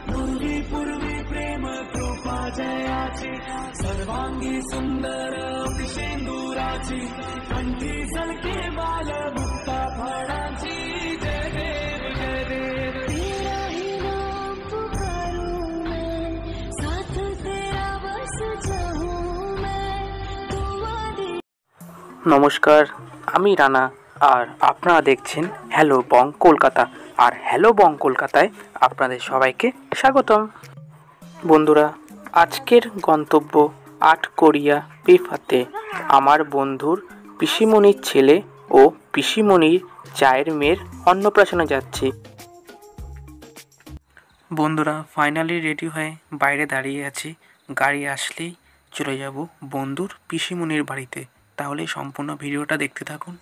पूर्वी पूर्वी प्रेम कृपा जयाची सर्वांगी सुंदर शेंदुराची कंठी सलके बाल मुक्ता फळाची जय देव जय देव तेरा ही नाम पुकारूं मैं साथ तेरा बस जाऊं मैं तुम्हारी। নমস্কার, আমি রানা আর আপনারা দেখছেন হ্যালো বং কলকাতা। আর হ্যালো বং কলকাতায় আপনাদের সবাইকে স্বাগতম। বন্ধুরা, আজকের গন্তব্য আটকড়িয়া বেফাতে আমার বন্ধুর পিসিমণির ছেলে ও পিসিমণির চায়ের মেয়ের অন্নপ্রাশনে যাচ্ছি। বন্ধুরা, ফাইনালি রেডি হয়ে বাইরে দাঁড়িয়ে আছি। গাড়ি আসলেই চলে যাব বন্ধুর পিসিমণির বাড়িতে। তাহলে সম্পূর্ণ ভিডিওটা দেখতে থাকুন।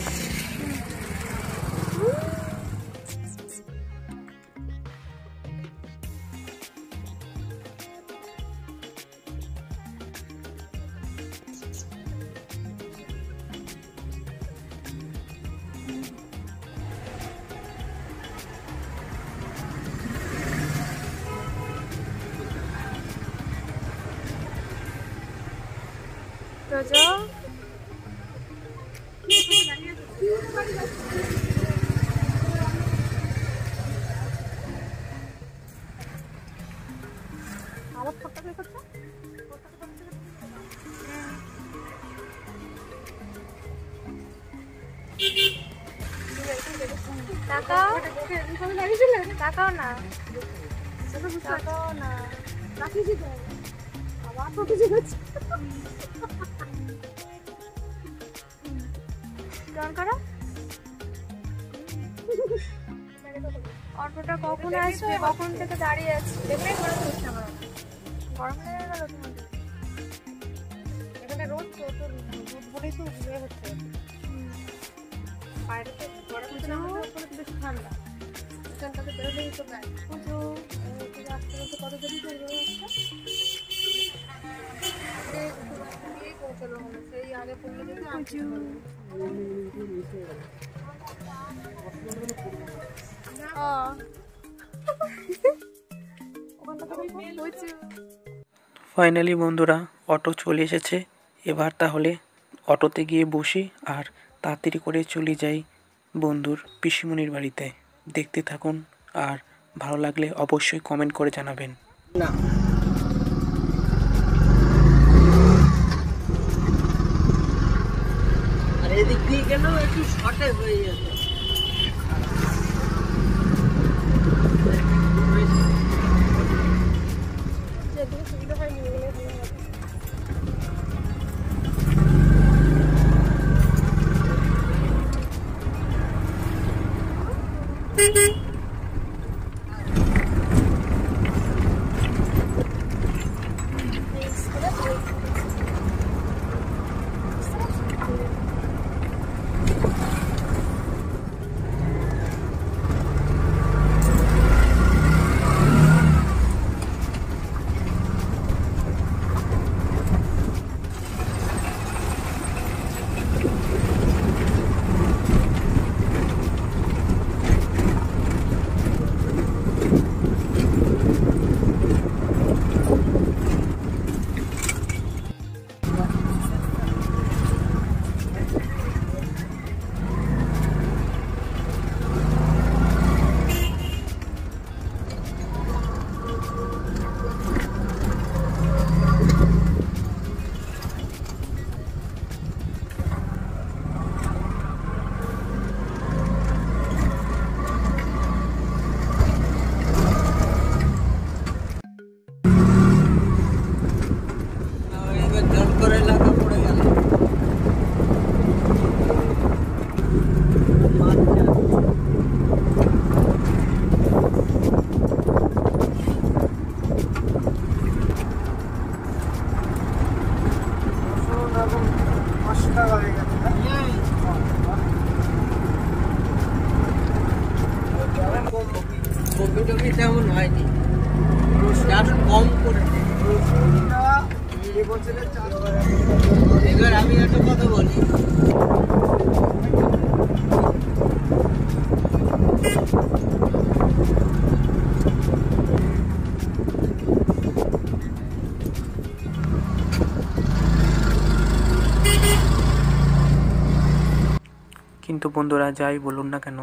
তাকাও না, তাকাও না, রাখিছি তো আবার তো কিছু হচ্ছে। কেমন করো? অটোটা কখন আসবে? কখন থেকে দাঁড়িয়ে আছি। গরম লেগে গেল তোমাদের? এখানে রোদ তো, রোদ বলেই তো ইয়ে হচ্ছে। বাইরে তো গরম হচ্ছে না, বেশি ঠান্ডা। এখানটাতে বেরোলেই তো ব্যাগ পুজো আসতে বলতে কত দেরি করবে? পৌঁছালো হলো, সেই আগে পড়লে যদি ফাইনালি বন্ধুরা, অটো চলে এসেছে। এবার তাহলে অটোতে গিয়ে বসি আর তাড়াতাড়ি করে চলে যাই বন্ধুর পিসিমণির বাড়িতে। দেখতে থাকুন আর ভালো লাগলে অবশ্যই কমেন্ট করে জানাবেন। না আর এদিক দিয়ে কেন একটু শর্টে হয়ে যেত। কম্পিউটারই তেমন হয়নি, আরো কম করে। এবার আমি একটা কথা বলি, কিন্তু বন্ধুরা যাই বলুন না কেন,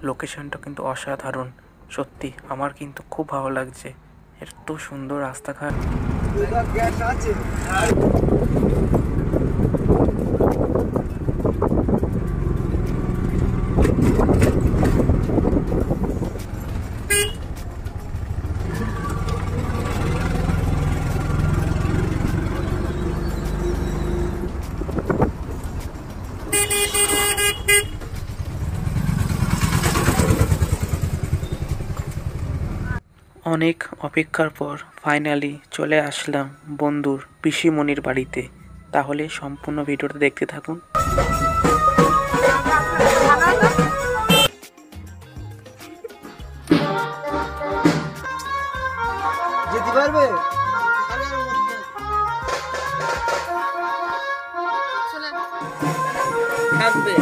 লোকেশনটা কিন্তু অসাধারণ। সত্যি আমার কিন্তু খুব ভালো লাগছে, এত সুন্দর রাস্তাঘাট। অনেক অপেক্ষার পর ফাইনালি চলে আসলাম বন্ধুর পিসিমণির বাড়িতে। তাহলে সম্পূর্ণ ভিডিওটা দেখতে থাকুন। যেতে পারবে? থাকবে।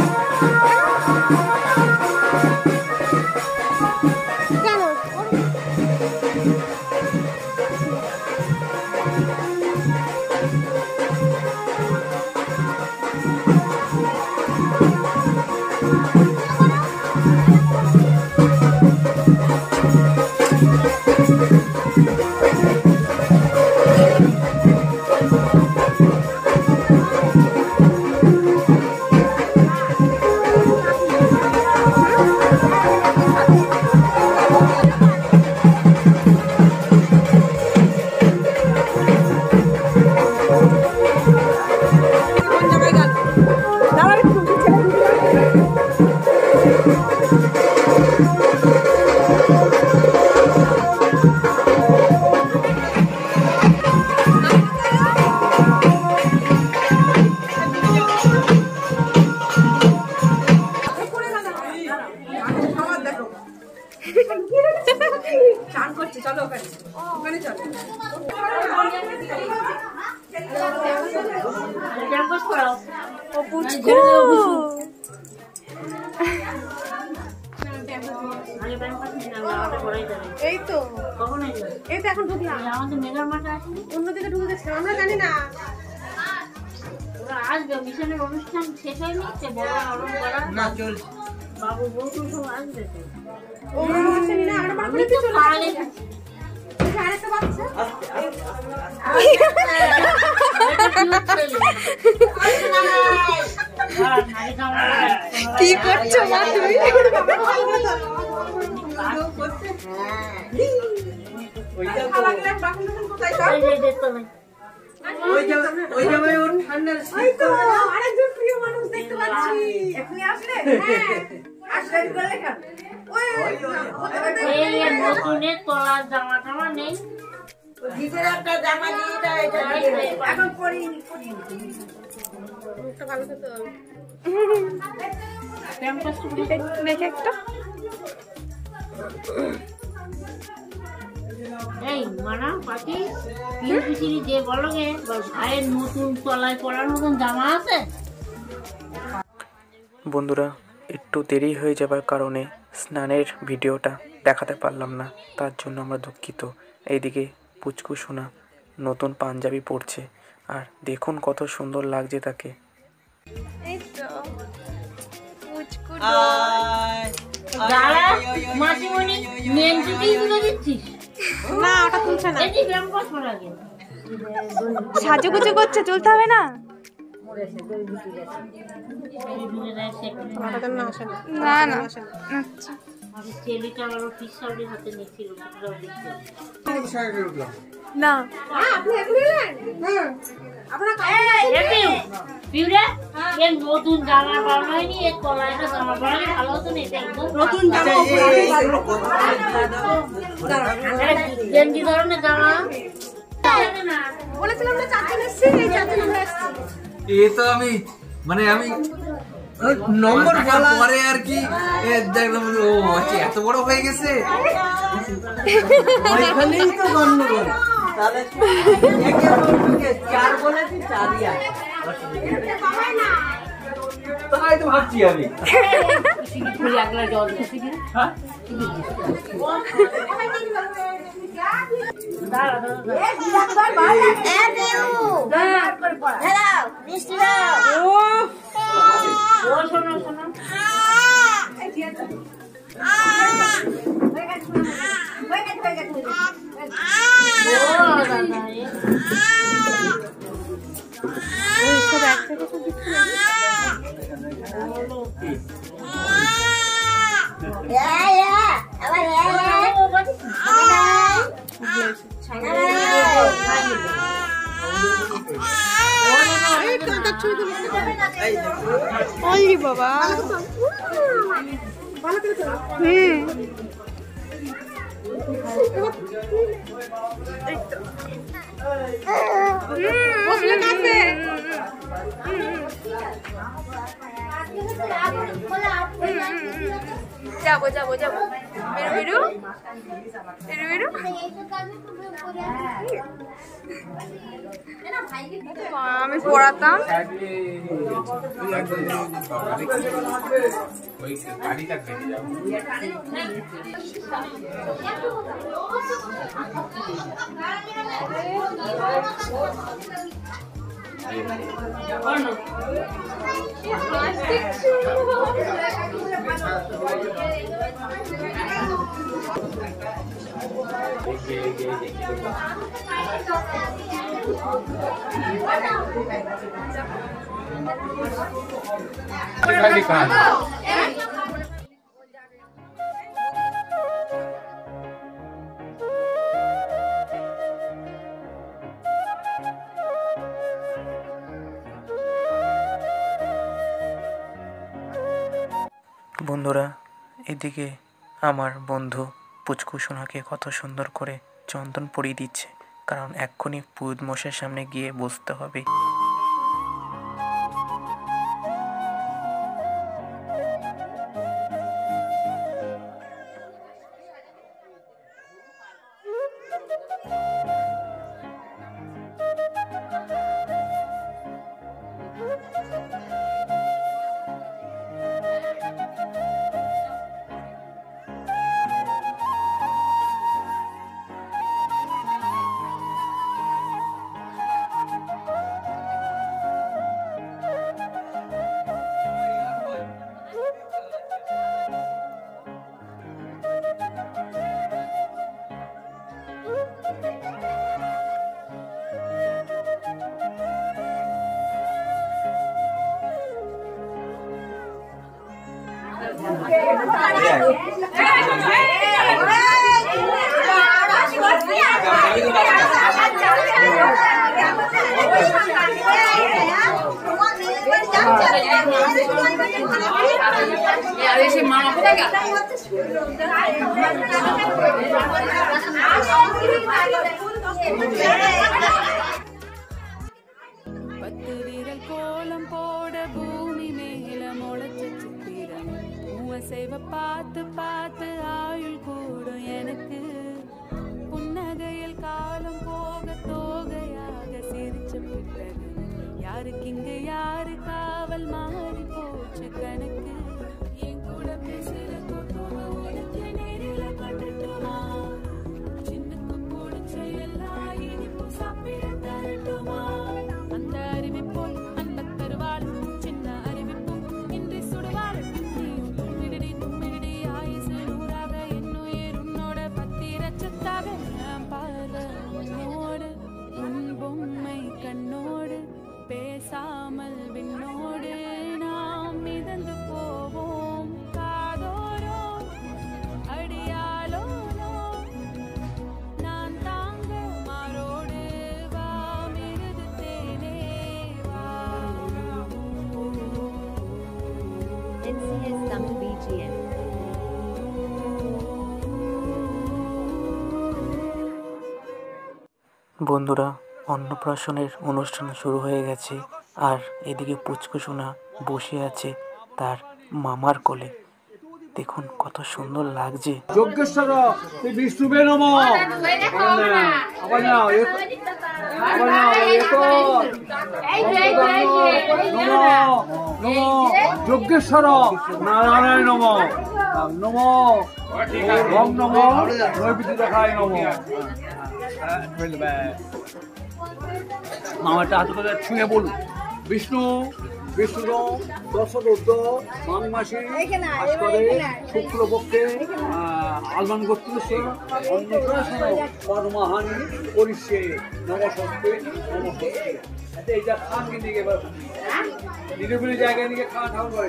এই তো এখন ঢুকলাম, আমাদের মেলার মাঠে আসেনি, অন্যদিকে ঢুকে গেছে, আমরা জানি না। ওরা আসবে, মিশনের অনুষ্ঠান শেষ হয়নি, না চলছে, বাবু বউ সব আসবে। ওরা আসেনি না, আমরা বাড়িতে চলে আসি। আরেকটা বাচ্চা কি করছো মা তুমি? আরেকজন প্রিয় মানুষ দেখতে পাচ্ছি। এখনই আসলে? নতুনের তলার জামা টামা নেই, একটা জামা দিয়ে এখন পরিনি। ভালো খেতে হবে দেখে একটা। এই মানা পাখি পিসিরি যে বলো গে, ভাইয়ের নতুন তলায় পরার মতন জামা আছে? বন্ধুরা একটু দেরি হয়ে যাবার কারণে স্নানের ভিডিওটা দেখাতে পারলাম না, তার জন্য আমরা দুঃখিত। এইদিকে পুচকু সোনা নতুন পাঞ্জাবি পরছে, আর দেখুন কত সুন্দর লাগছে তাকে। মাসিমণি মেন ছুটি তুলে দিচ্ছিস? না, ওটা তুলছে না, সাজুগুজু করছে, চলতে হবে না। না না আচ্ছা ছেলেটা আমার ফিস সাউন্ডের হাতে নিচ্ছিল না আপনি এখন এলেন? নতুন জামা বানায়নি, এর কলাইটা জামা বানালে ভালো হতো না। এটা একদম নতুন জামা গেঞ্জি ধরনের জামা বলেছিলাম না, চারজন এসছি, এই চারজন আমরা এসছি। এ তো আমি মানে আমি নম্বর বলার পরে আর কি দেখলাম ও আচ্ছা এত বড় হয়ে গেছে, ওইখানেই তো গন্ডগোল। তাহলে চার বলেছি, চারই আছে, তাই তো ভাবছি আমি। মিষ্টি দাও। ও শোনো শোনো বাবা যাবো যাবো যাবো বেরো বেরো বেরো বেরো আমি পড়াতাম বন্ধুরা, এদিকে আমার বন্ধু পুচকু সোনাকে কত সুন্দর করে চন্দন পরিয়ে দিচ্ছে, কারণ এক্ষুনি পুরোহিত মশাইয়ের সামনে গিয়ে বসতে হবে। பத்துவிரல் கோலம் போட பூமி மேல முளைச்ச சித்திரம் செய்வ பார்த்து பார்த்து ஆயுள் கூடும் எனக்கு புன்னகையில் காலம் போக தோகையாக சிரிச்ச பிறகு யாருக்கு இங்க யாரு காவல் மாறி போச்சு கணக்கு என் கூட பேசுற தொட்டுமா உனக்கு நேரில கட்டுட்டுமா சின்னக்கு பிடிச்ச எல்லா இனிப்பு சாப்பிட தரட்டுமா அந்த அறிவிப்போல் அந்த தருவாள் சின்ன அறிவிப்பும் இன்றி சுடுவாள் தும்மிடி தும்மிடி ஆயுசு நூறாக என்னுயிர் உன்னோட பத்திரச்சத்தாக பார்வை உன்னோடு உன் பொம்மை கண்ணோடு பேசாமல் விண்ணோடு நாம் மிதந்து போவோம் காதோரோ அடியாலோனோ நான் தாங்க மாறோடு வா மிருது தேனே வா NCS Tamil BGM. বন্ধুরা, অন্নপ্রাশনের অনুষ্ঠান শুরু হয়ে গেছে, আর এদিকে পুচকু সোনা বসে আছে তার মামার কোলে। দেখুন কত সুন্দর লাগছে। যজ্ঞেশ্বর বিষ্ণুবে নম। যজ্ঞেশ্বর নারায়ণ নম নম ওম নম নৈবিদ্যায় নম। মামাটা হাত করে ছুঁয়ে বলুন, বিষ্ণু বিষ্ণুরম দশরথ মাঘ মাসে ভাস্করে শুক্লপক্ষে আলমান গোত্রেশ্বর অন্নপ্রাশন পরমাহানি পরিষ্যে নমস্তে নমস্তে। এইটা খান কিন্তু এবার নিরিবিলি জায়গায় নিয়ে খাওয়া ঠাকুর করে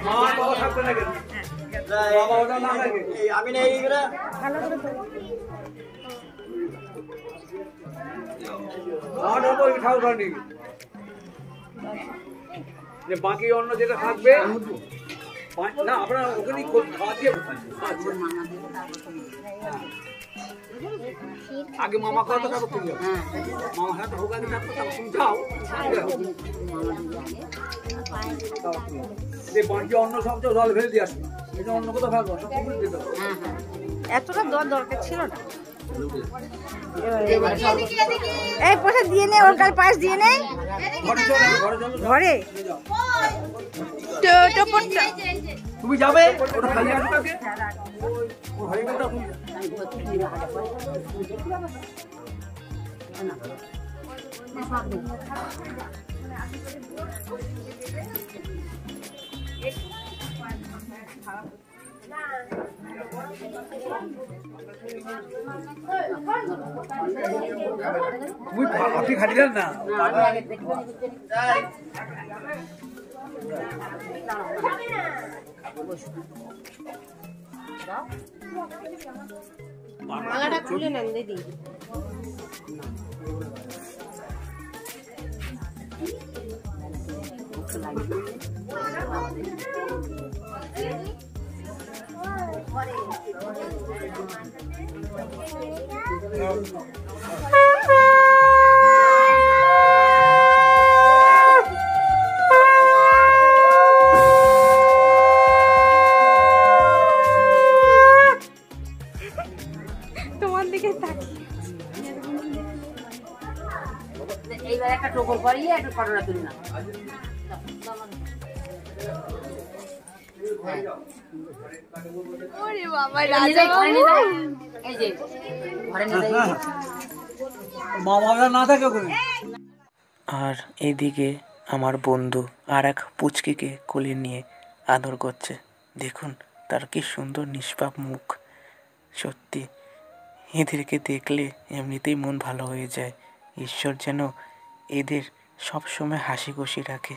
মা বাবা থাকবে না কেন বাবা ওটা না থাকে আমি নেই ঠাকুর করেনি যে বাকি অন্য যেটা থাকবে না আপনারা ওখানে খাওয়া দিয়ে আগে মামা কথা তারপর তুমি যাও মামা হাতে হোক আগে তারপর তুমি যাও যে বাকি অন্য সব তো জল ফেলে দিয়ে আসবে এটা অন্য কোথাও ফেলবো সব কমপ্লিট দিতে হবে এতটা দরকার ছিল না। এই পয়সা দিয়ে নে, ওর কাছে পায়েস দিয়ে নে ঘরে। তুমি যাবে ওটা খালি আসবে আগে ও হয়ে গেল তুমি আপনি খাটিলেন না মালাটা খুলে নেন দিদি। তোমার দিকে তাকিয়ে এইবার একটা টোকর করিয়ে একটা ফটোটা তুলি না। ওরে বাবা রাজা এই যে ঘরে নিয়ে যাই মামা না থাকে ওখানে। আর এদিকে আমার বন্ধু আর এক পুচকিকে কোলে নিয়ে আদর করছে। দেখুন তার কি সুন্দর নিষ্পাপ মুখ। সত্যি এদেরকে দেখলে এমনিতেই মন ভালো হয়ে যায়। ঈশ্বর যেন এদের সবসময় হাসি খুশি রাখে।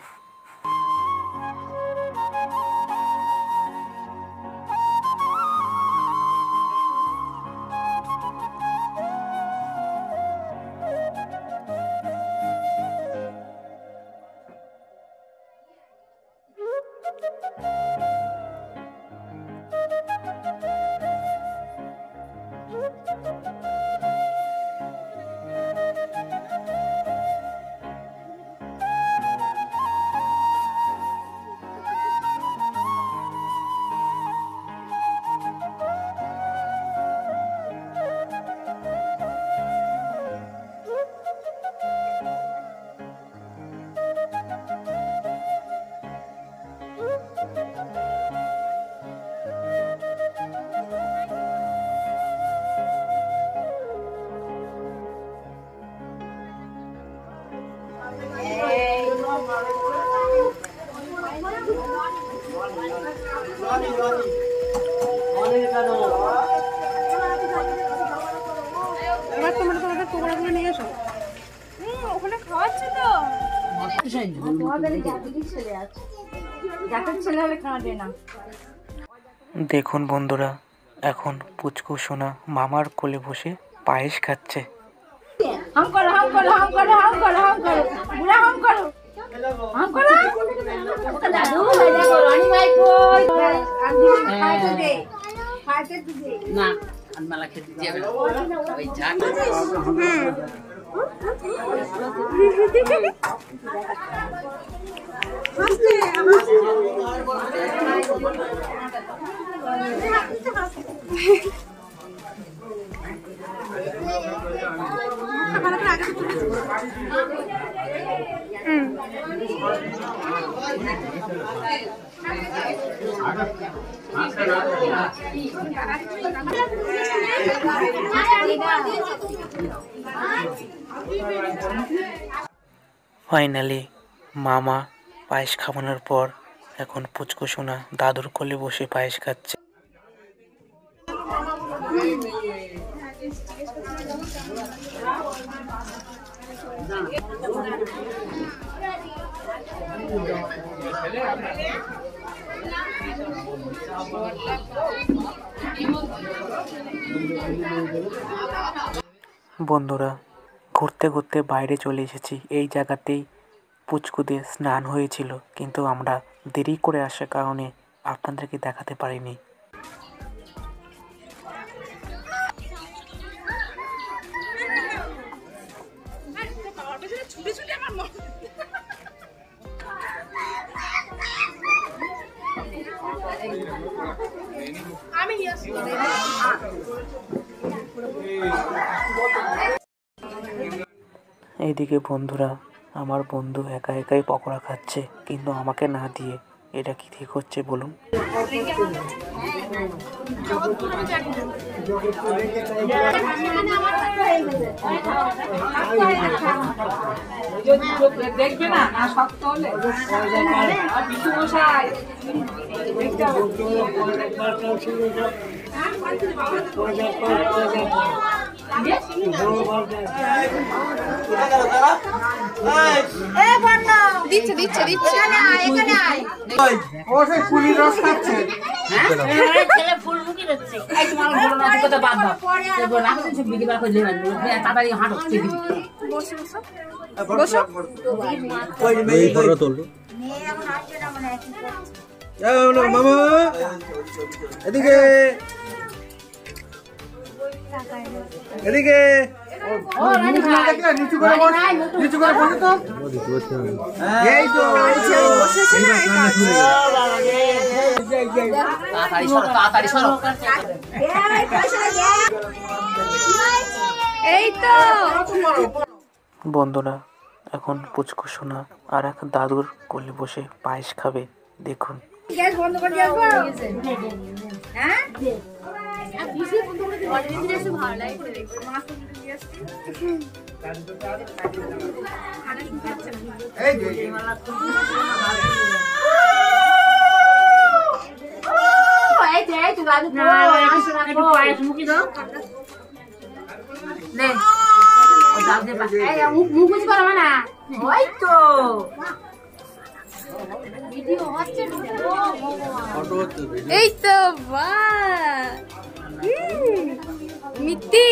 এবার তোমরা তোমাদের টুকরাগুলো নিয়ে এসো। ওখানে খাওয়াচ্ছে তো। দেখুন বন্ধুরা, এখন পুচকু সোনা মামার কোলে বসে পায়েস খাচ্ছে। হাম করো হাম করো হাম করো হাম করো হাম করো বুড়া হাম করো হাম করো দাদু দেখো রানী ভাই কই খাইতে দে খাইতে দে না আনমালা খেতে যাবে না ওই যা ফাইনালি মামা পায়েস খাওয়ানোর পর এখন পুচকু সোনা দাদুর কোলে বসে পায়েস খাচ্ছে। বন্ধুরা, ঘুরতে ঘুরতে বাইরে চলে এসেছি। এই জায়গাতেই পুচকুদের স্নান হয়েছিল, কিন্তু আমরা দেরি করে আসার কারণে আপনাদেরকে দেখাতে পারিনি। এইদিকে বন্ধুরা, আমার বন্ধু একা একাই পকোড়া খাচ্ছে, কিন্তু আমাকে না দিয়ে। এটা কি ঠিক হচ্ছে বলুন? দেখবে না শক্ত হলে দিচ্ছে দিচ্ছে দিচ্ছে ছেলে ফুল মুখি দিচ্ছে তাড়াতাড়ি হাঁটো মামা এদিকে এদিকে নিচু করে বসে তো এই তো তাড়াতাড়ি সরো এই তো বন্ধুরা, এখন পুচকু সোনা আর এক দাদুর কোলে বসে পায়েস খাবে। দেখুন। গ্যাস বন্ধ করে দিয়ে আসবো। হ্যাঁ মুখি দাও মুখ করো না ওই তো এই তো মিত্তি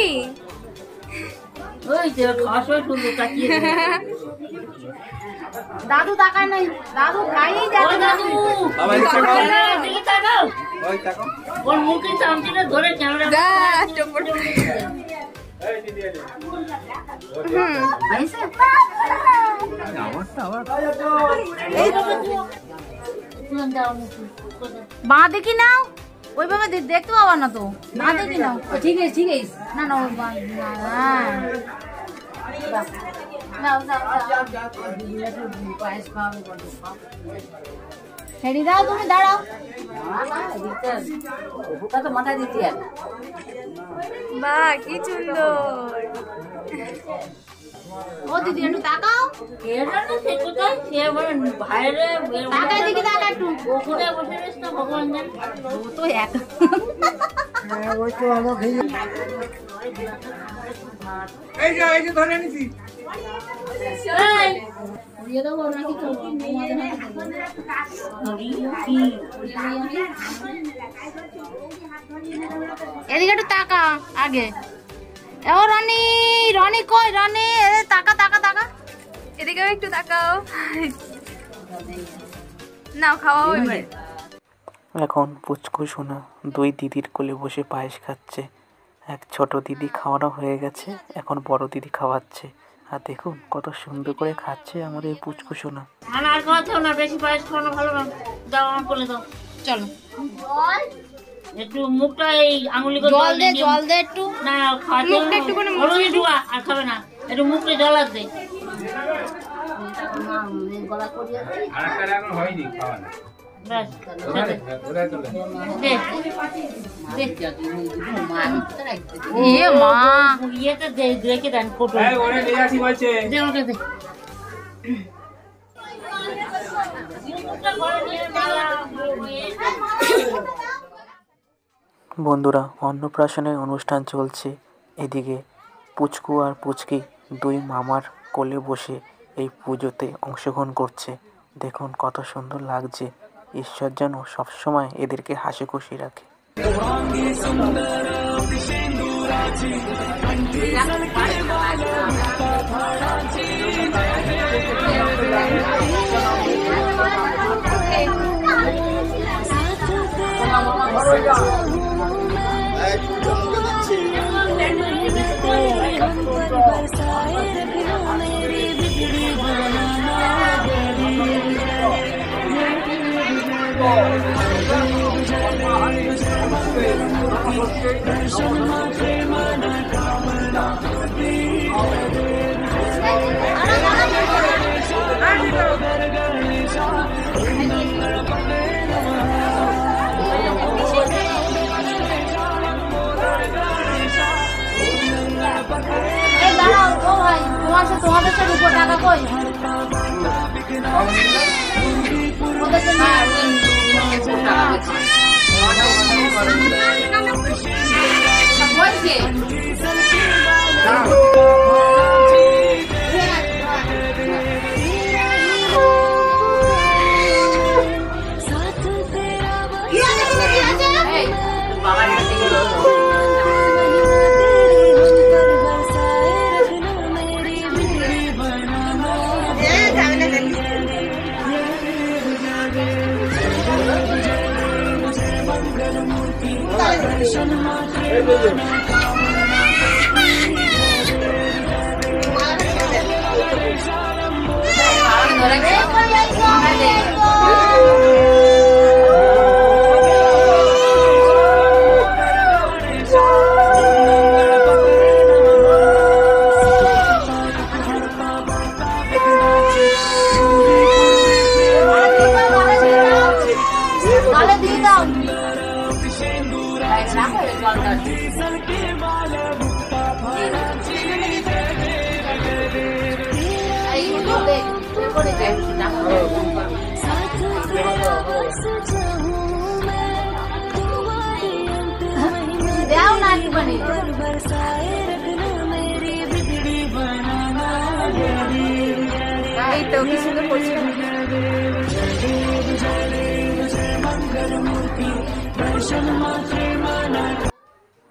ওই যে খাসো সুন্দর তাকিয়ে দাদু তাকায় নাই দাদু খাইই যাবে দাদু বাবা দেখি তাকাও ওই তাকাও ওর মুখে চামচিটা ধরে ক্যামেরা দা টপট এই দিদি আইছে বাঁ দেখি নাও ওইভাবে দেখতে পাবা না তো না দেখি নাও ঠিক আছে না না ছেড়ে দাও তুমি দাঁড়াও ওটা তো মাথায় দিতে হবে বাহ কি সুন্দর ও দিদি একটু তাকাও এটা তো সে কোথায় সে বলে বাইরে তাকাই দেখি তাকা একটু ওখানে বসে রয়েছে তো ভগবান জানে ও তো এক এই যে ধরে নিছি দিয়ে দেবো নাকি তো এদিকে একটু তাকা আগে ও রনি রনি কই রনি তাকা তাকা তাকা এদিকেও একটু তাকাও নাও খাওয়া হবে এখন পুচকু সোনা দুই দিদির কোলে বসে পায়েস খাচ্ছে। এক ছোট দিদি খাওয়ানো হয়ে গেছে, এখন বড় দিদি খাওয়াচ্ছে। আর দেখুন কত সুন্দর করে খাচ্ছে আমাদের এই পুচকু সোনা। আর খাওয়াতে না বেশি পায়েস খাওয়ানো ভালো না দাও আমার কোলে দাও চলো একটু মুখটা এই আঙুলি করে জল দে একটু না খাওয়াতে মুখটা একটু করে আর খাবে না একটু মুখে জল আসবে গলা করিয়ে আরেকটা এখন হয়নি খাওয়া না ব্যাস ওরা চলে এ মা ইয়েতে রেখে দেন কোটো এই ওরে নিয়ে আসি বলছে দে ওকে দে বন্ধুরা, অন্নপ্রাশনের অনুষ্ঠান চলছে। এদিকে পুচকু আর পুচকি দুই মামার কোলে বসে এই পুজোতে অংশগ্রহণ করছে। দেখুন কত সুন্দর লাগছে। ঈশ্বর যেন সবসময় এদেরকে হাসি খুশি রাখে। তোমাদের সাথে 200 টাকা কই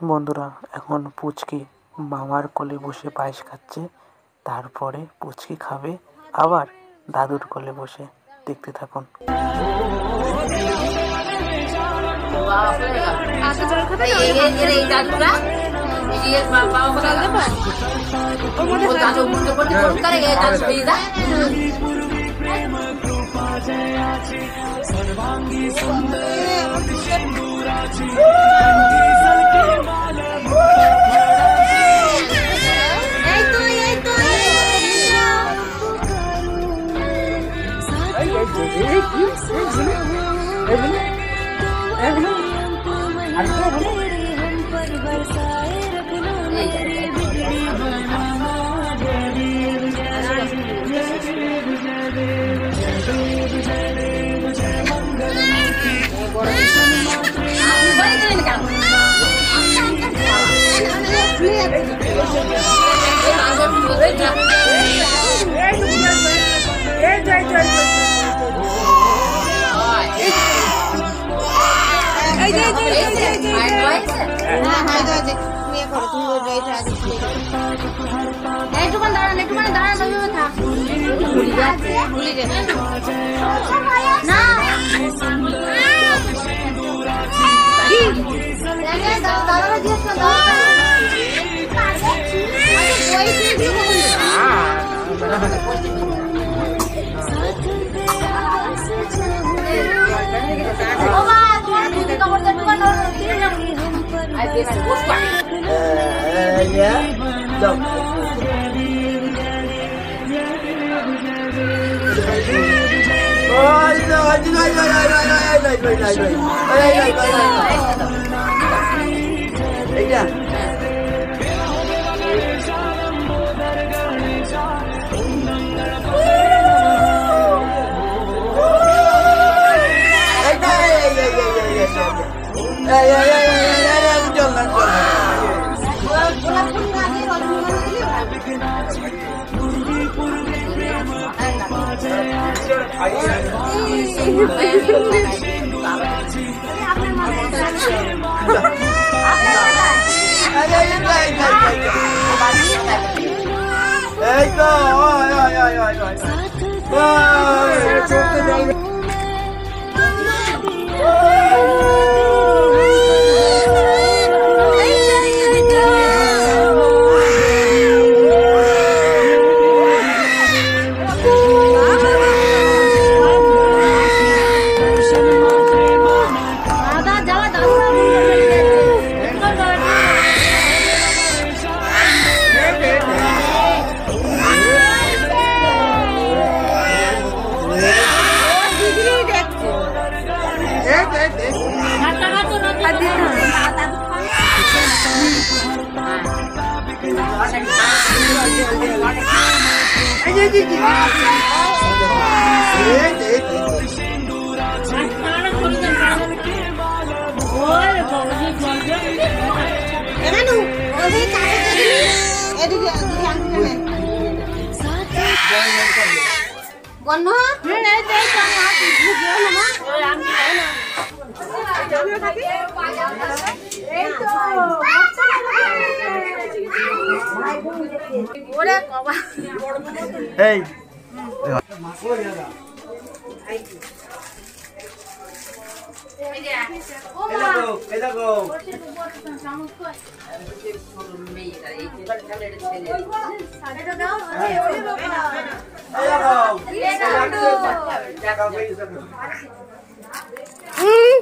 বন্ধুরা, এখন পুচকি মামার কোলে বসে পায়েস খাচ্ছে। তারপরে পুচকি খাবে আবার দাদুর কোলে বসে। দেখতে থাকুন। सर्वांगी सुंदर सिंदूराची এই তো চলতে যাবে।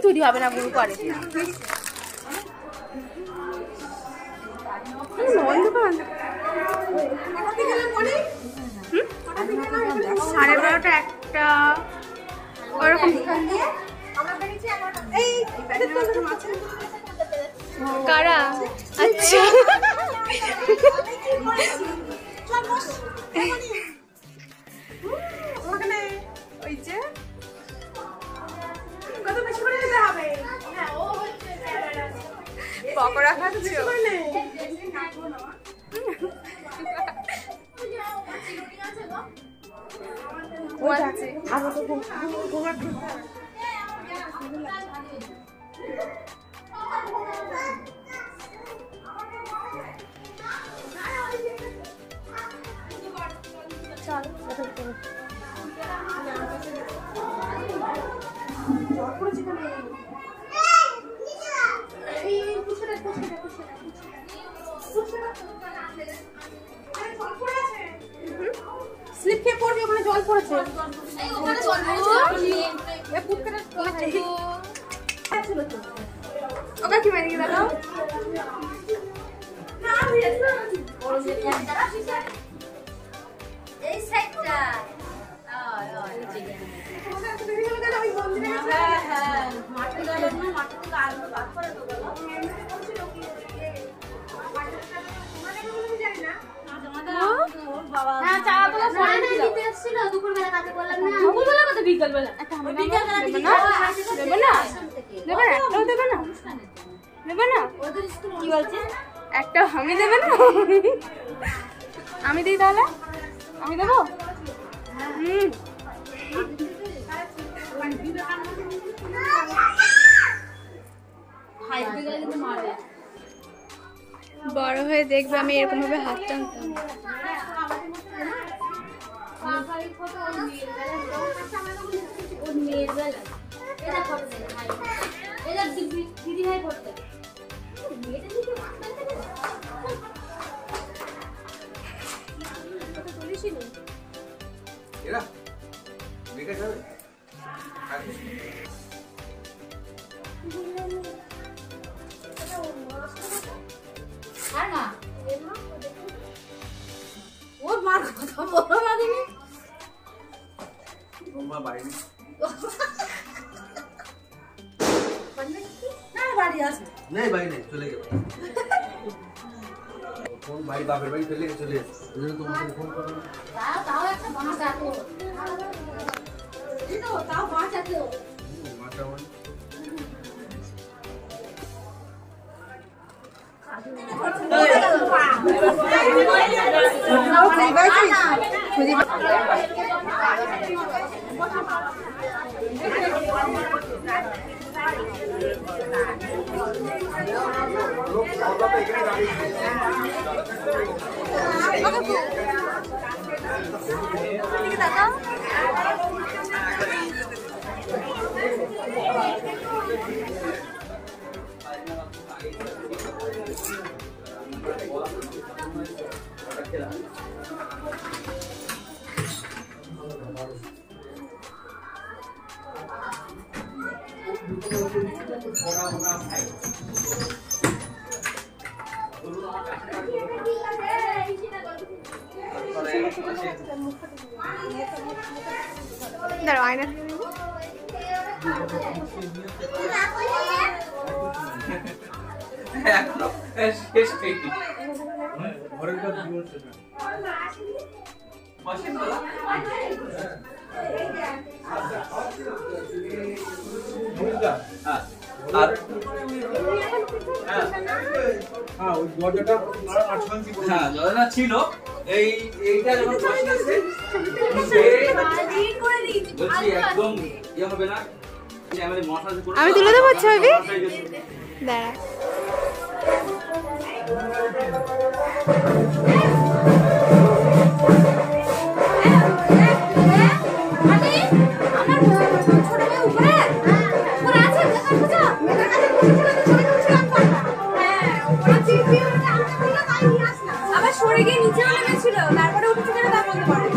চুরি হবে না গুরু করে সাড়ে 12টা একটা ওরকম কারা আচ্ছা ওই যে কত বেশি করে দিতে হবে পকোড়া খাচ্ছি স্লিপ খেয়ে পড়বি ওখানে জল পড়েছে ওকে কি মেরে গেল এই সাইডটা মাঠে গেল না মাঠে থেকে আলু বাদ করে দেবো একটা আমি দেবে না আমি দিই তাহলে আমি দেবো বড় হয়ে দেখবে আমি এরকম ভাবে হাত টানতাম ওর মার কথা বলো না তুমি তোমা বাড়ি না বাড়ি আছে নেই বাড়ি নেই চলে গেল ফোন ভাই বাপের বাড়ি চলে চলে ওই তোমাকে ফোন করো তাও একটা বাঁশ আছে এই তো তাও বাঁশ আছে মাথা মানে খুঁজি দাঁড়াও আয়না এখনো শেষ হয়নি। বসেন দাদা। আর হ্যাঁ দরজা ছিল এইটা যখন বসিয়েছে বলছি একদম ইয়ে হবে না। আমি তুলে দেবো ছবি দাঁড়া আবার সরে গিয়ে নিচেও নেমেছিল তারপরে উঠেছে কেন তা বলতে পারে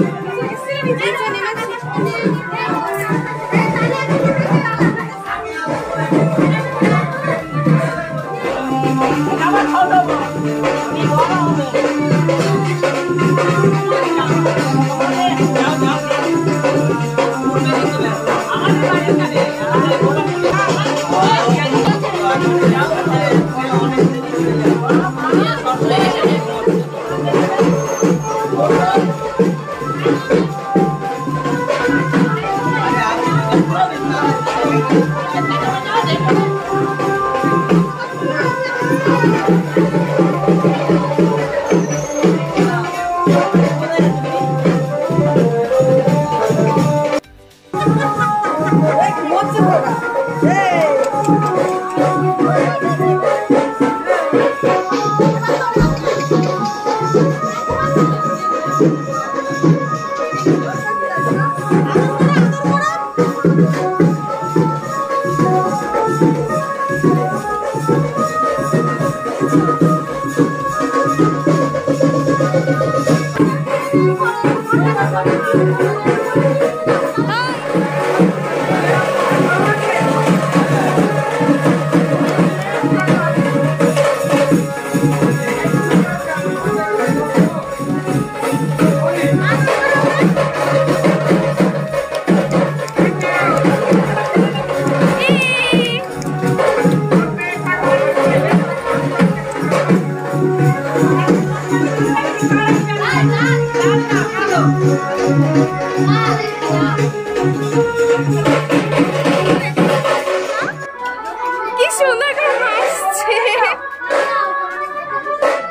কি সুন্দর করে হাসছে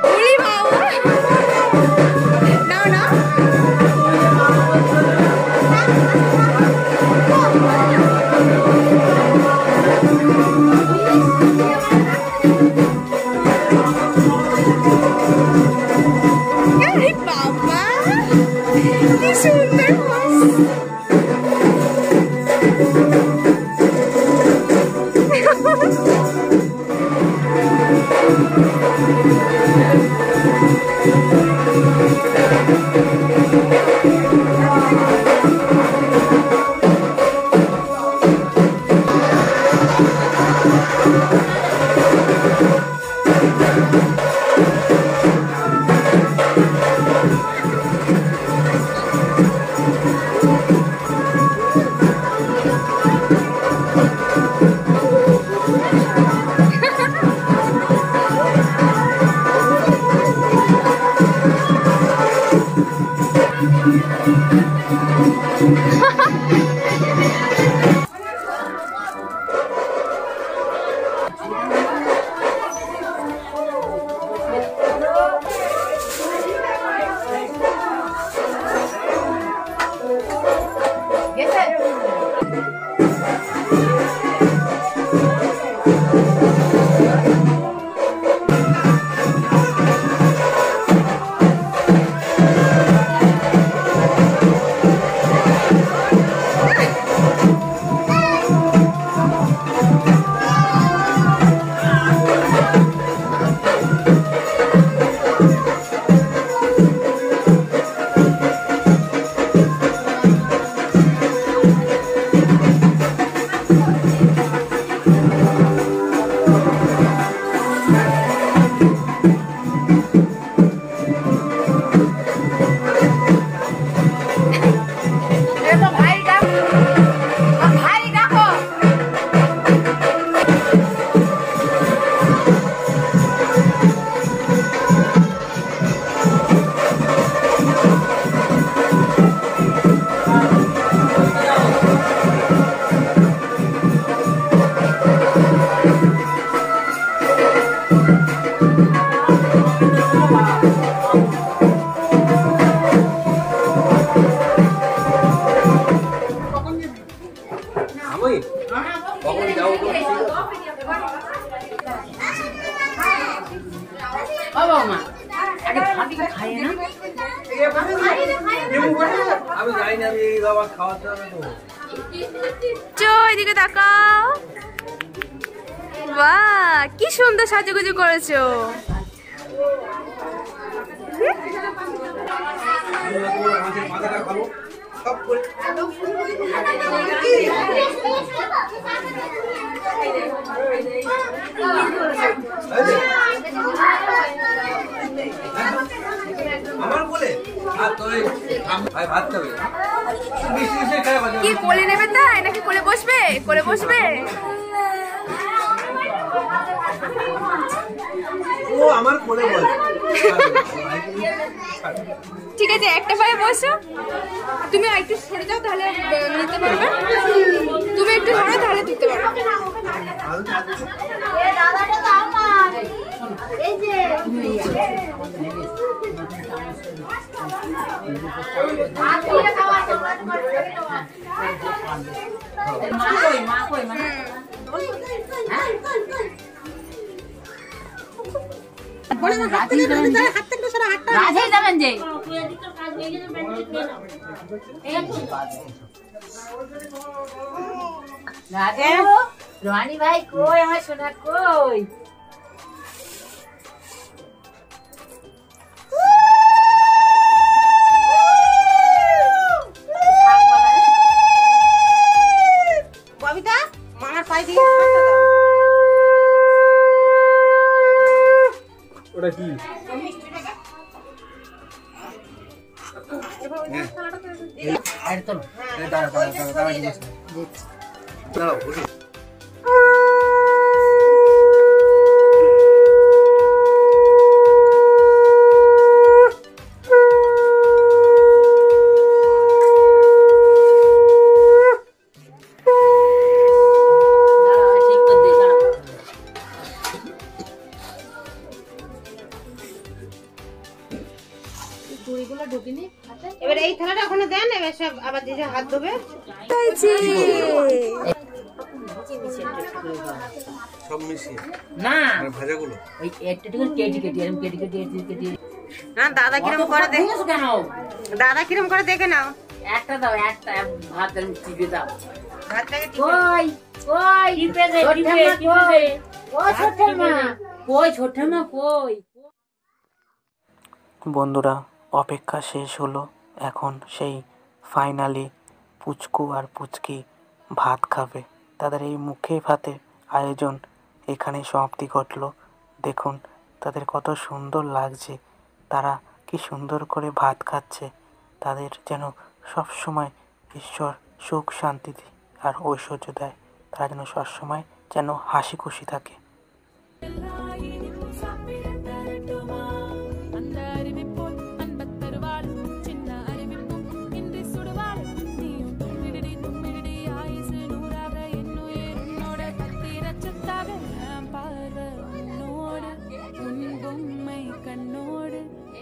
উড়ি বাবা নাও না বাবা কি সুন্দর আমি জানি না আমি বাবা খাওয়াতে হবে তো এদিকে তাকাও। বাহ কি সুন্দর সাজুগুজু করেছো। মাথাটা খাবো সব করে আমার বলে আর তোর ভাই ভাত খাবে কি কোলে নেবে তাই নাকি কোলে বসবে? কোলে বসবে। ও আমার কোলে বল। ঠিক আছে একটা পায়ে বসো। তুমি একটু সরে যাও তাহলে নিতে পারবে। তুমি একটু সরো তাহলে তুলতে পারবে। রাজে যাবেন যে রানী ভাই কই আমার সোনা কই? ববিতা মামার পায়ে দিয়ে ওটা কি এবার এই থালাটা ওখানে দেন, এবার সব আবার যে হাত ধোবে সব মিশিয়ে না ভাজাগুলো ওই একটা কেটে কেটে এরকম কেটে কেটে কেটে না। দাদা কিরম করে দেখে, কেন দাদা কিরম করে দেখে নাও। একটা দাও, একটা ভাত টিপে দাও। ভাতটাকে কই কই টিপে দে টিপে কই? ও ছোটমা কই? ছোটমা কই? বন্ধুরা অপেক্ষা শেষ হলো। এখন সেই ফাইনালি পুচকু আর পুচকি ভাত খাবে। তাদের এই মুখে ভাতের আয়োজন এখানে সমাপ্তি ঘটলো। দেখুন তাদের কত সুন্দর লাগছে, তারা কি সুন্দর করে ভাত খাচ্ছে। তাদের যেন সবসময় ঈশ্বর সুখ শান্তি আর ঐশ্বর্য দেয়, তারা যেন সবসময় যেন হাসি খুশি থাকে। கண்ணோடு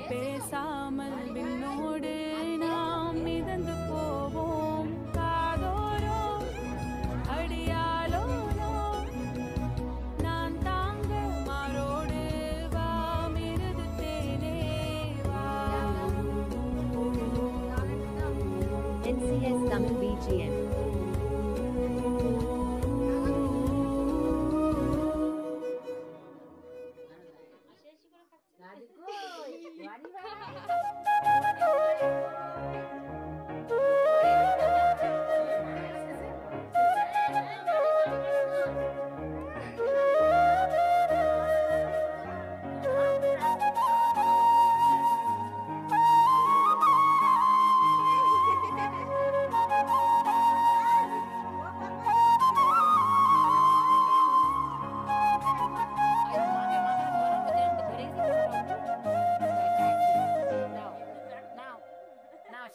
பேசாமல் விண்ணோடு நாம் மிதந்து போவோம் காதோரோ அடியாலோரோ நான் தாங்க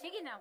শিখি নাও।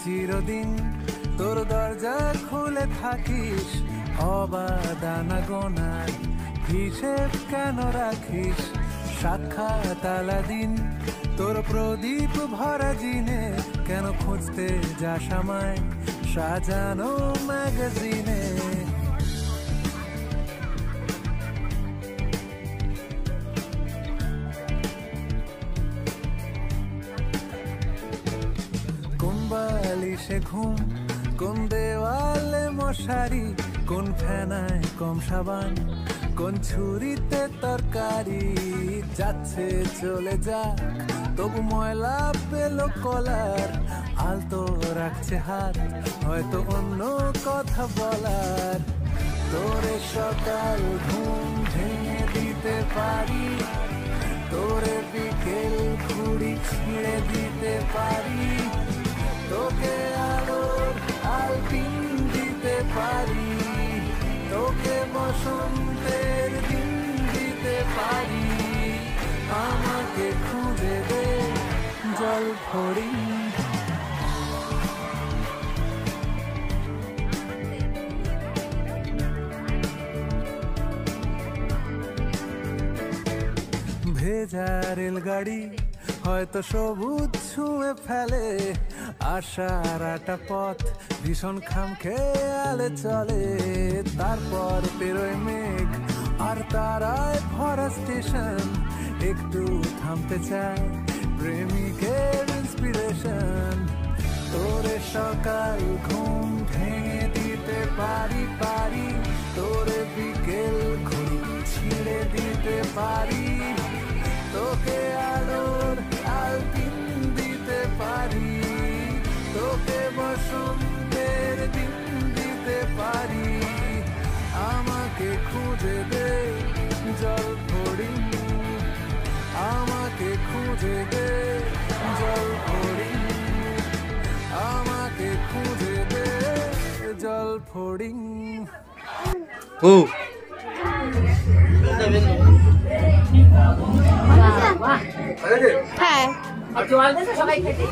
চিরদিন তোর দরজা খুলে থাকিস, অবাদানা গোনায় হিসেব কেন রাখিস? সাক্ষাৎ আলাদিন তোর প্রদীপ ভরা জিনে, কেন খুঁজতে যাস আমায় সাজানো ম্যাগাজিনে? বালিশে ঘুম, কোন দেওয়ালে মশারি, কোন ফেনায় কম সাবান, কোন ছুরিতে তরকারি। যাচ্ছে চলে যাক তবু ময়লা পেল কলার, আলতো রাখছে হাত হয়তো অন্য কথা বলার। তোরে সকাল ঘুম ভেঙে দিতে পারি, তোরে বিকেল ঘুড়ি ছিঁড়ে দিতে পারি, তোকে আলোর আলপিন দিতে পারি, তোকে বসন্তের দিন দিতে পারি। আমাকে খুঁজে দে জল ভরি, ভেজা রেলগাড়ি হয়তো সবুজ ছুঁয়ে ফেলে, আশার একটা পথ ভীষণ খামখেয়ালে চলে। তারপর পেরোয় মেঘ আর তারায় ভরা স্টেশন, একটু থামতে চায় প্রেমিকের ইন্সপিরেশন। তোরে সকাল ঘুম ভেঙে দিতে পারি পারি, তোরে বিকেল ঘুড়ি ছিঁড়ে দিতে পারি, তোকে আলোর আলপিন দিতে পারি, তোকে বসন্তের দিন দিতে পারি। আমাকে খুঁজে দে জল ভরি, আমাকে খুঁজে দে জল ভরি, আমাকে খুঁজে দে জল ভরি। ও হ্যাঁ সবাই খেতে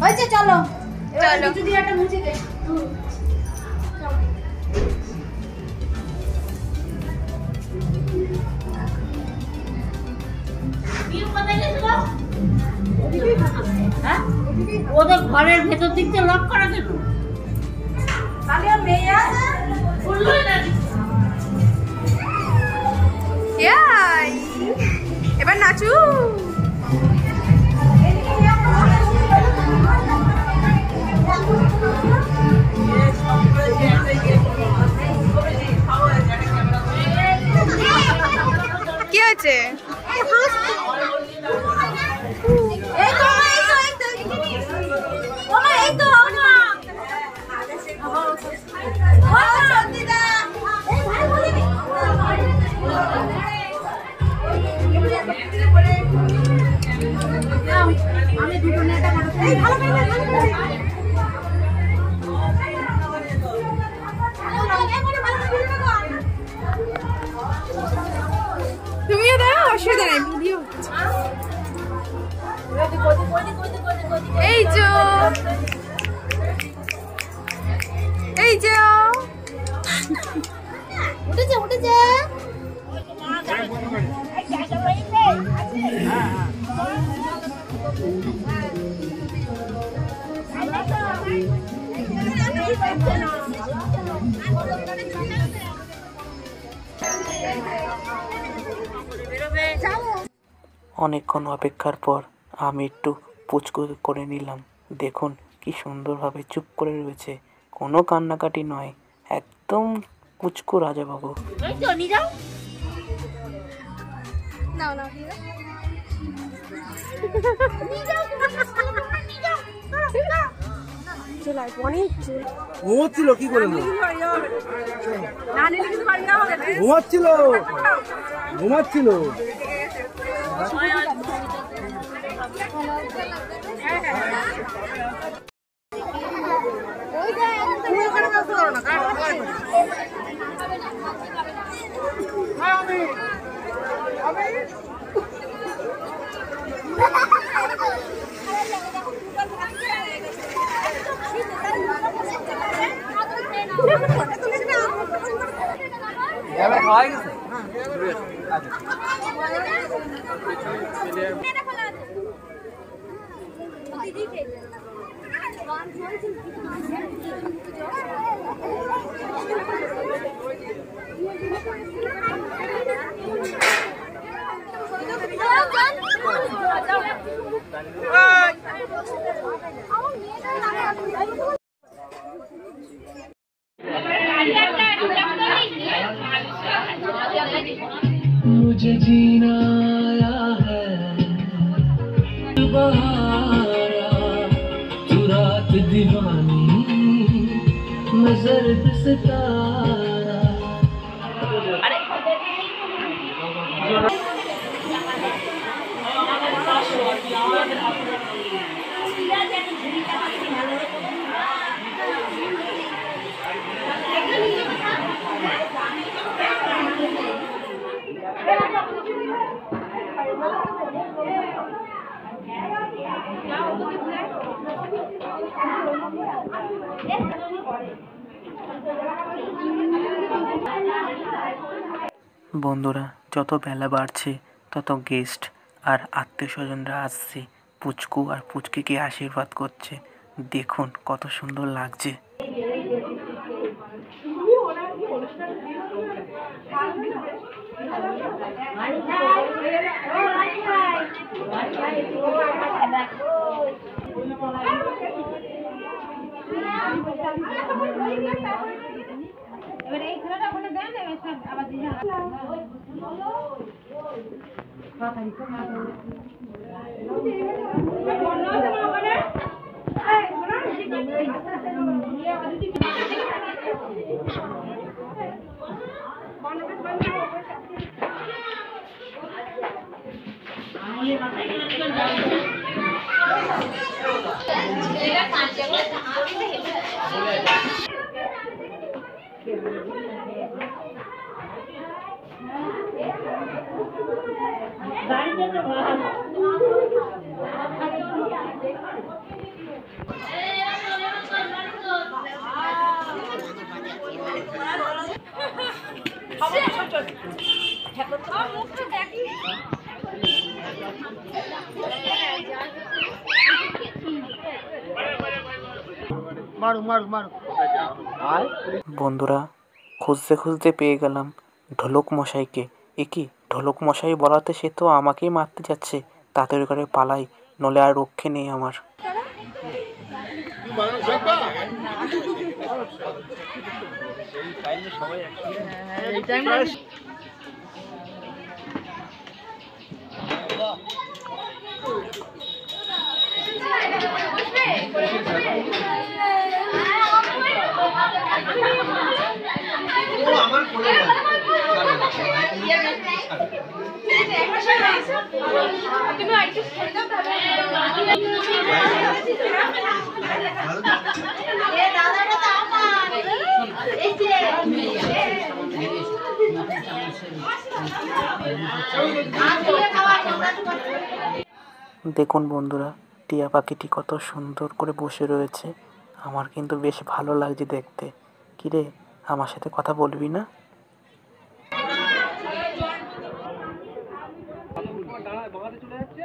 হয়েছে, চলো চলো কিছু দিয়ে একটা মুছে দে। ওদের ঘরের ভেতর দিক দিয়ে লক করা কেন? তাহলে আর মেয়ে আছে এবার নাচু। কি হয়েছে? আমি দুটো নেতা করো তুমিও দাও, অসুবিধা নেই, ভিডিও এই যে এই যে উঠেছে উঠেছে অনেকক্ষণ অপেক্ষার পর আমি একটু পুচকু করে নিলাম। দেখুন কি সুন্দরভাবে চুপ করে রয়েছে, কোনো কান্নাকাটি নয়, একদম পুচকু রাজাবাবু। নাও নাও ঘুমাচ্ছিল কি করে ঘুমাচ্ছিল ঘুমাচ্ছিল मुझे जीना आया है बहारा तू रात दीवानी मैं जर्द सितारा বন্ধুরা, যত বেলা বাড়ছে তত গেস্ট আর আত্মীয় স্বজনরা আসছে, পুচকু আর পুচকিকে আশীর্বাদ করছে। দেখুন কত সুন্দর লাগছে। এবার এই খেলাটা ওখানে দেন আবার দিয়ে বন্ধুরা, খুঁজতে খুঁজতে পেয়ে গেলাম ঢোলক মশাইকে। এ কি, ঢোলক মশাই বলাতে সে তো আমাকেই মারতে যাচ্ছে। তাড়াতাড়ি করে পালাই, নলে আর রক্ষে নেই আমার। আমার তুমি একটু সরে যাও তাহলে দেখুন বন্ধুরা, টিয়া পাখিটি কত সুন্দর করে বসে রয়েছে। আমার কিন্তু বেশ ভালো লাগছে দেখতে। কিরে, আমার সাথে কথা বলবি না? বাঁকাতে চলে যাচ্ছে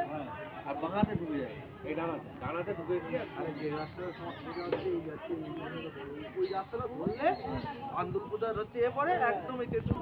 আর বাঁকাতে ঢুকে যায়। এই ডানাতে ঢুকে গিয়ে আর যে রাস্তাটা হচ্ছে ওই রাস্তাটা ধরলে আন্দুলপুজার হচ্ছে এ পরে একদম এই তেঁতুল।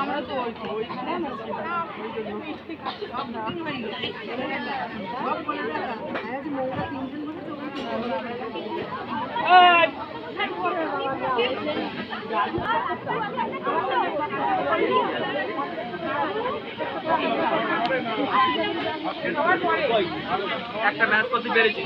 আমরা তো একটা ম্যাচ করতে পেরেছি।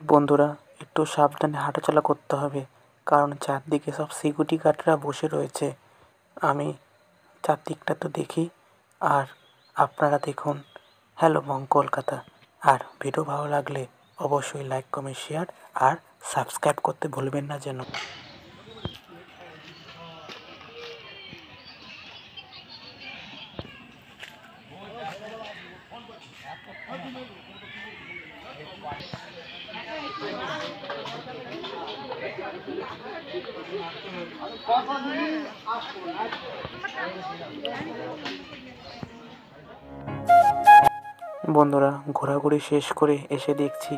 বন্ধুরা, একটু সাবধানে হাঁটাচলা করতে হবে, কারণ চারদিকে সব সিকিউরিটি গার্ডরা বসে রয়েছে। আমি চারদিকটা তো দেখি, আর আপনারা দেখুন। হ্যালো মং কলকাতা। আর ভিডিও ভালো লাগলে অবশ্যই লাইক, কমেন্ট, শেয়ার আর সাবস্ক্রাইব করতে ভুলবেন না যেন। বন্ধুরা, ঘোরাঘুরি শেষ করে এসে দেখছি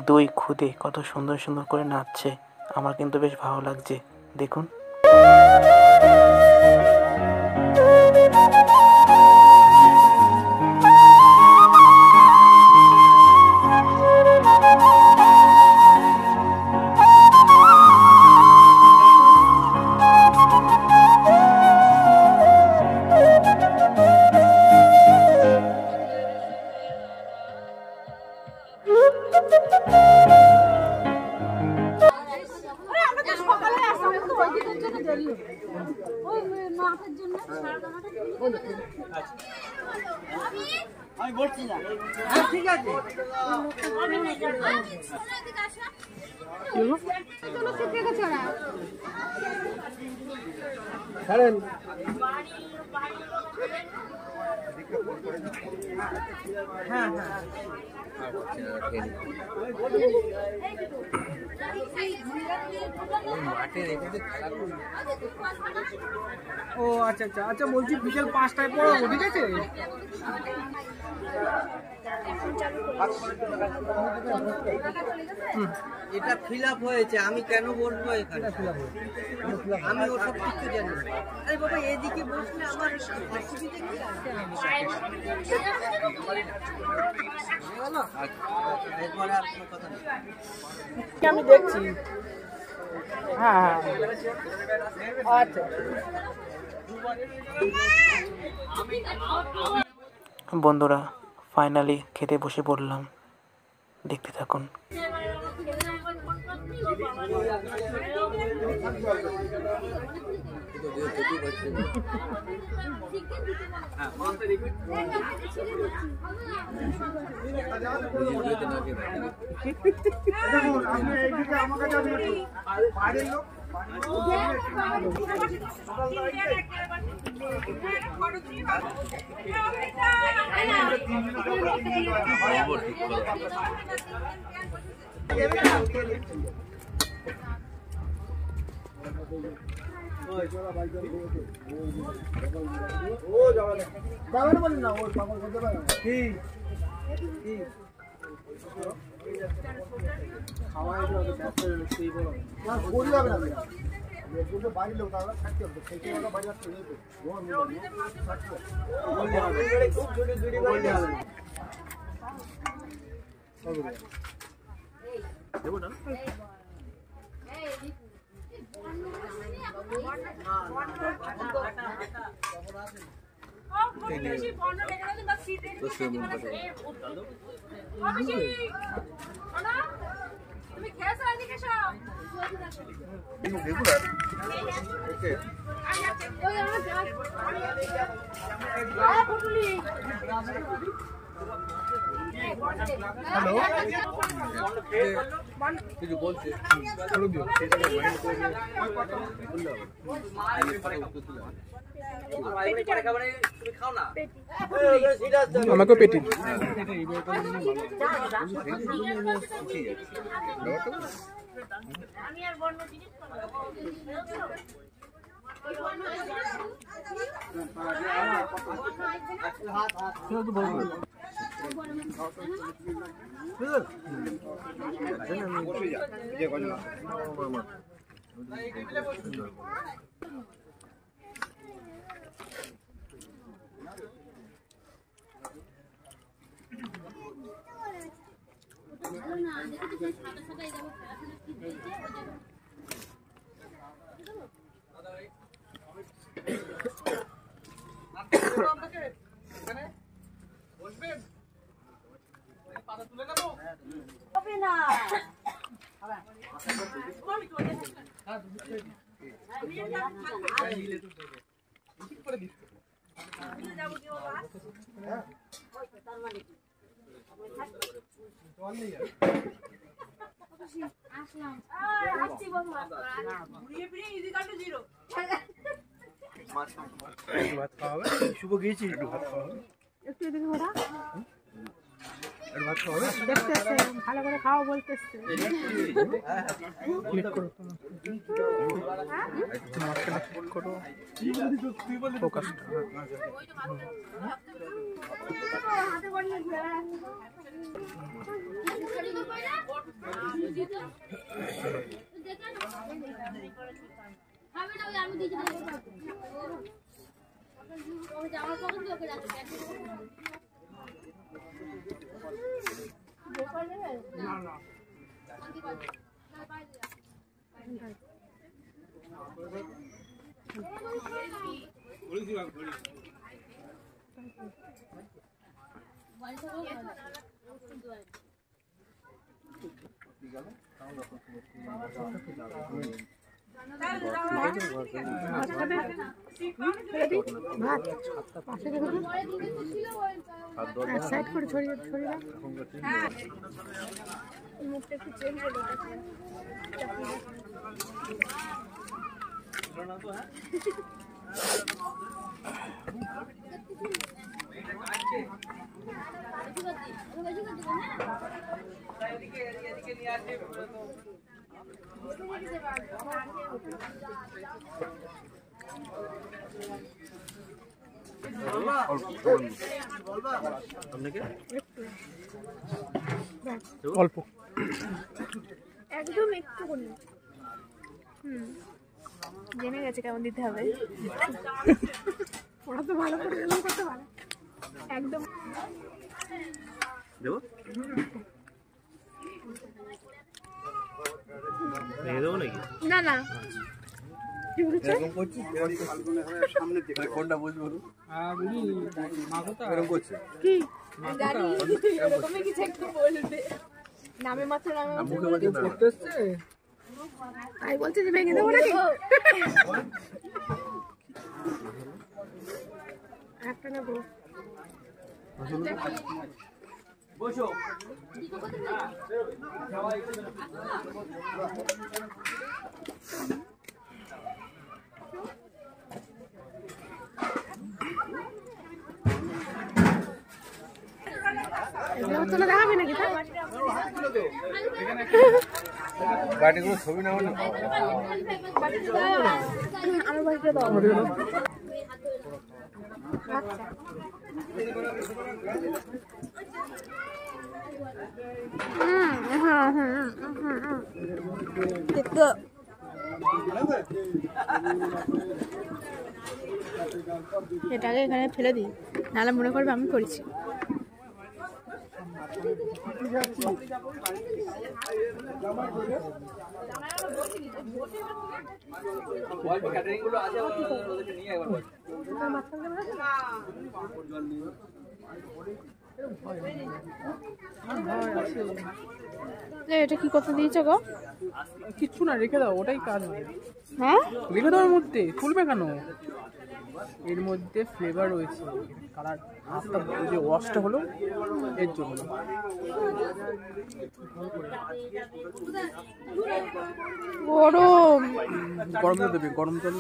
দুই খুদে কত সুন্দর সুন্দর করে নাচছে। আমার কিন্তু বেশ ভালো লাগছে, দেখুন। আমি বলছি না, ঠিক আছে। ছাড়েন। হ্যাঁ হ্যাঁ, ও আচ্ছা আচ্ছা আচ্ছা, বলছি বিকেল 5টায় পড়াবো, ঠিক আছে? এটা ফিল আপ হয়েছে, আমি কেন বলবো এখানে আমি ওসব কিছু জানি না। আরে বাবা, এদিকে বসলে আমার অসুবিধা কি আছে? আমি দেখছি। হ্যাঁ হ্যাঁ, আচ্ছা। বন্ধুরা, ফাইনালি খেতে বসে পড়লাম, দেখতে থাকুন। তো দিয়ে খেতে পারছি না। হ্যাঁ মাথা রেখে বাড়ির লোক তারা থাকতে হবে থেকে বাড়ি আসতে দেবো না হ্যালো কিছু বলছে আমাকে পেটি শুভ গিয়েছি একটু ভাত খাওয়া হবে একটু এদিকে ঘোরা দেখতেছে ভালো করে খাওয়া বলতেছে ক্লিক করো তোমার ক্লিক করো ফোকাস সাইড করে ছড়িয়ে ছড়িয়ে মুখটা একটু চেঞ্জ করে অল্প একদম একটু করে জেনে গেছে কেমন দিতে হবে ওরা তো ভালো করে এরকম করতে পারে একদম দেবো দেবো নাকি না না কোনটা বুঝবো এরকম করছে কি গাড়ি এরকমই কিছু একটু বলবে নামে মাত্র নামে করতে আসছে আই বলছে যে ভেঙে দেবো নাকি একটা নেবো। বসো। তোলা দেখাবি নাকি? বাড়িগুলো ছবি নেওয়া না আমার বাড়িতে দাও। এটাকে এখানে ফেলে দিই, নাহলে মনে করবে আমি করেছি। এটা কি করতে দিয়েছো গো? কিচ্ছু না, রেখে দাও, ওটাই কাজ হবে। হ্যাঁ, রেখে দাও, ওর মধ্যে খুলবে কেন? এর মধ্যে ফ্লেভার রয়েছে, কালার হাতটা যে ওয়াশটা হলো এর জন্য। গরম গরম জল দেবে, গরম জল।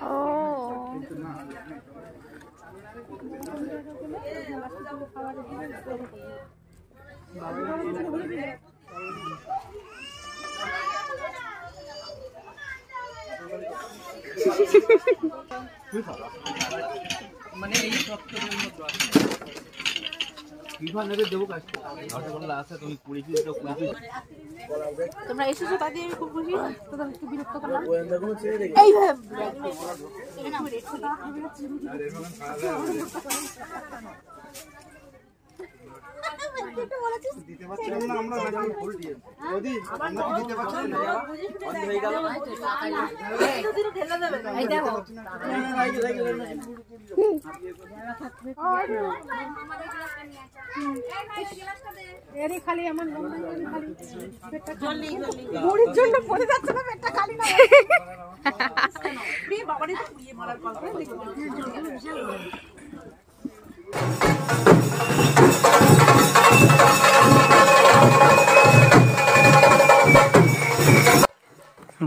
ও মানে এই সপ্তাহের মধ্যে বিভাগ নেবে দেবো কাজ আছে। তুমি 20 পিস দাও, 20 পিস তোমরা এসেছো, তাদের আমি খুব খুশি। তোদের একটু বিরক্ত করলাম। দিতে পারছিলাম না আমরা, গাড়ি ফুল দিয়ে যদি আমরা কি দিতে পারছিলাম না, বন্ধ হয়ে গেল। এই দেখো এরই খালি আমার খালি পেটটা খালি মুড়ির জন্য পড়ে যাচ্ছে না, পেটটা খালি না। বাবারে তো পুড়িয়ে মারার কল করে দেখো।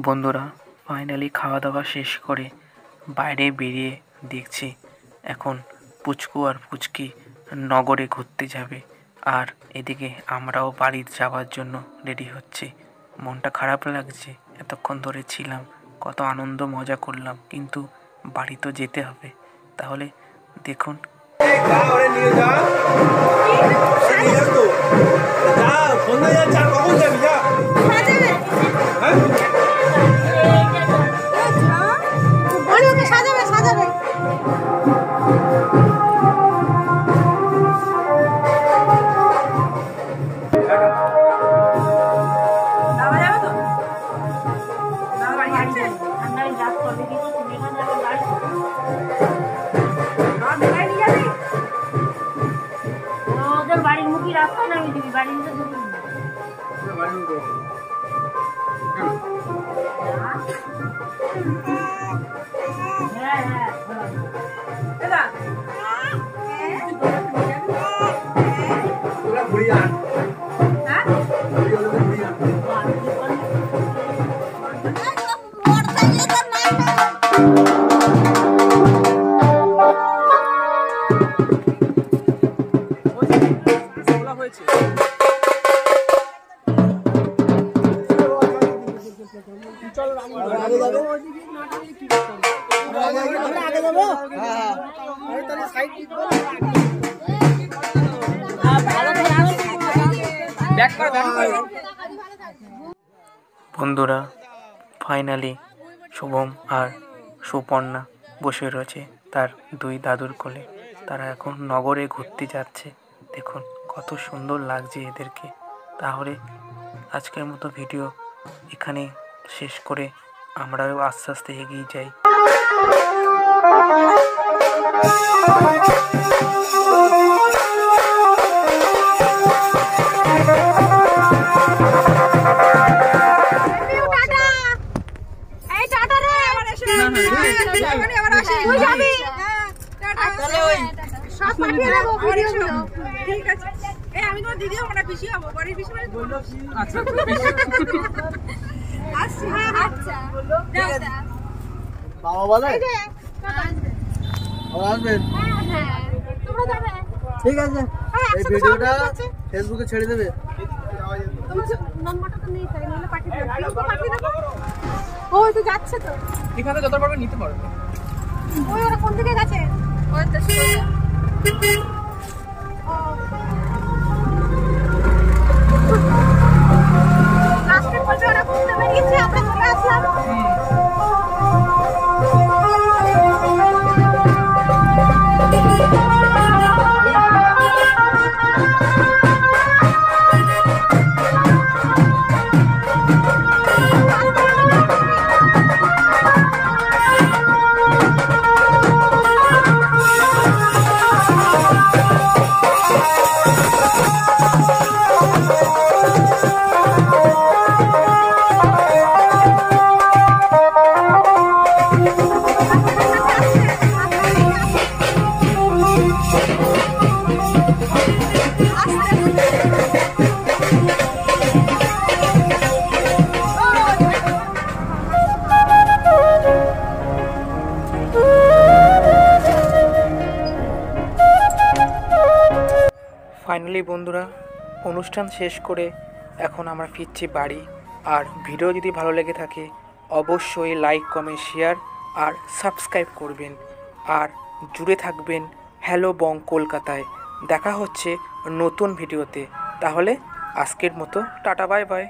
বন্ধুরা, ফাইনালি খাওয়া দাওয়া শেষ করে বাইরে বেরিয়ে দেখছি এখন পুচকু আর পুচকি নগরে ঘুরতে যাবে, আর এদিকে আমরাও বাড়ি যাওয়ার জন্য রেডি হচ্ছি। মনটা খারাপ লাগছে, এতক্ষণ ধরে ছিলাম, কত আনন্দ মজা করলাম, কিন্তু বাড়ি তো যেতে হবে। তাহলে দেখুন, সাজাবে সাজাবে ওদের বাড়ির মুখী রাস্তা নামিয়ে দিবি, বাড়ির মুখে ঢুকবি না। হ্যাঁ হ্যাঁ বন্ধুরা, ফাইনালি শুভম আর সুপর্ণা বসে রয়েছে তার দুই দাদুর কোলে। তারা এখন নগরে ঘুরতে যাচ্ছে। দেখুন কত সুন্দর লাগছে এদেরকে। তাহলে আজকের মতো ভিডিও এখানে শেষ করে আমরাও আস্তে আস্তে এগিয়ে যাই। টাটা। এই টাটা। তাহলে ওই সব পাঠিয়ে দেবো ভিডিওগুলো। ঠিক আছে। এই আমি তোমার দিদি হবো না পিসি হবো, বাড়ির পিসি মানে বললো। আচ্ছা আসছি। হ্যাঁ আচ্ছা ঠিক আছে। বাবা বলে এই যে আসবেন। হ্যাঁ তোমরা যাবে। ঠিক আছে, এই ভিডিওটা ফেসবুকে ছেড়ে দেবে। তোমার নম্বরটা তো নেই, তাই নাহলে পাঠিয়ে দেবো। পাঠিয়ে দেবো। ওই তো যাচ্ছে তো, এখানে যত পারবে নিতে পারবে। ওই ওরা কোন দিকে গেছে? ওই তো সোজা। লাস্টে বলছে ওরা ঘুরতে বেরিয়েছে, আমরা চলে আসলাম। ফাইনালি বন্ধুরা, অনুষ্ঠান শেষ করে এখন আমরা ফিরছি বাড়ি। আর ভিডিও যদি ভালো লেগে থাকে অবশ্যই লাইক, কমেন্ট, শেয়ার আর সাবস্ক্রাইব করবেন। আর জুড়ে থাকবেন হ্যালো বং কলকাতায়। দেখা হচ্ছে নতুন ভিডিওতে। তাহলে আজকের মতো টাটা, বাই বাই।